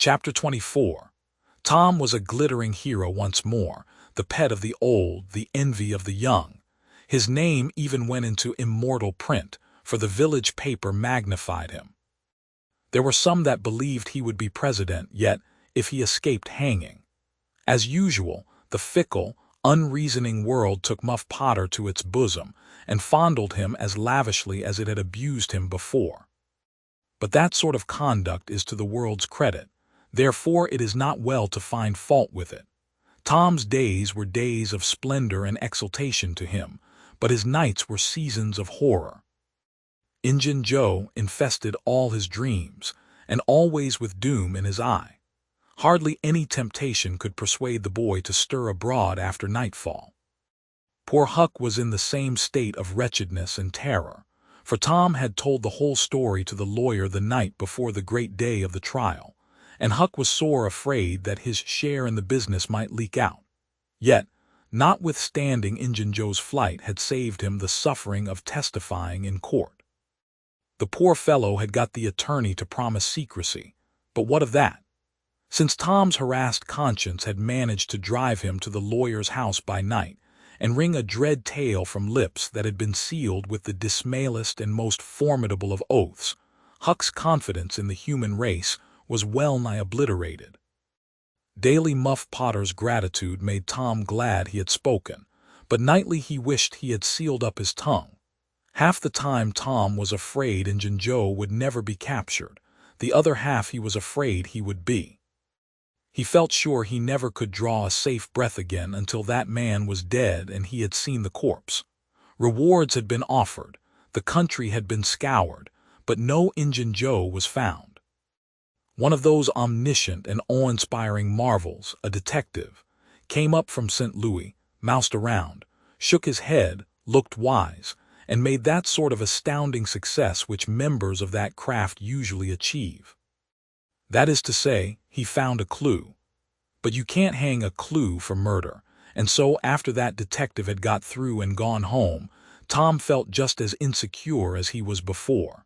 Chapter 24. Tom was a glittering hero once more, the pet of the old, the envy of the young. His name even went into immortal print, for the village paper magnified him. There were some that believed he would be president, yet, if he escaped hanging. As usual, the fickle, unreasoning world took Muff Potter to its bosom and fondled him as lavishly as it had abused him before. But that sort of conduct is to the world's credit. Therefore it is not well to find fault with it. Tom's days were days of splendor and exultation to him, but his nights were seasons of horror. Injun Joe infested all his dreams, and always with doom in his eye. Hardly any temptation could persuade the boy to stir abroad after nightfall. Poor Huck was in the same state of wretchedness and terror, for Tom had told the whole story to the lawyer the night before the great day of the trial, and Huck was sore afraid that his share in the business might leak out. Yet, notwithstanding Injun Joe's flight had saved him the suffering of testifying in court. The poor fellow had got the attorney to promise secrecy, but what of that? Since Tom's harassed conscience had managed to drive him to the lawyer's house by night and wring a dread tale from lips that had been sealed with the dismalest and most formidable of oaths, Huck's confidence in the human race was well-nigh obliterated. Daily Muff Potter's gratitude made Tom glad he had spoken, but nightly he wished he had sealed up his tongue. Half the time Tom was afraid Injun Joe would never be captured, the other half he was afraid he would be. He felt sure he never could draw a safe breath again until that man was dead and he had seen the corpse. Rewards had been offered, the country had been scoured, but no Injun Joe was found. One of those omniscient and awe-inspiring marvels, a detective, came up from St. Louis, moused around, shook his head, looked wise, and made that sort of astounding success which members of that craft usually achieve. That is to say, he found a clue. But you can't hang a clue for murder, and so after that detective had got through and gone home, Tom felt just as insecure as he was before.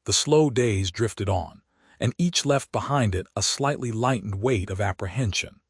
The slow days drifted on, and each left behind it a slightly lightened weight of apprehension.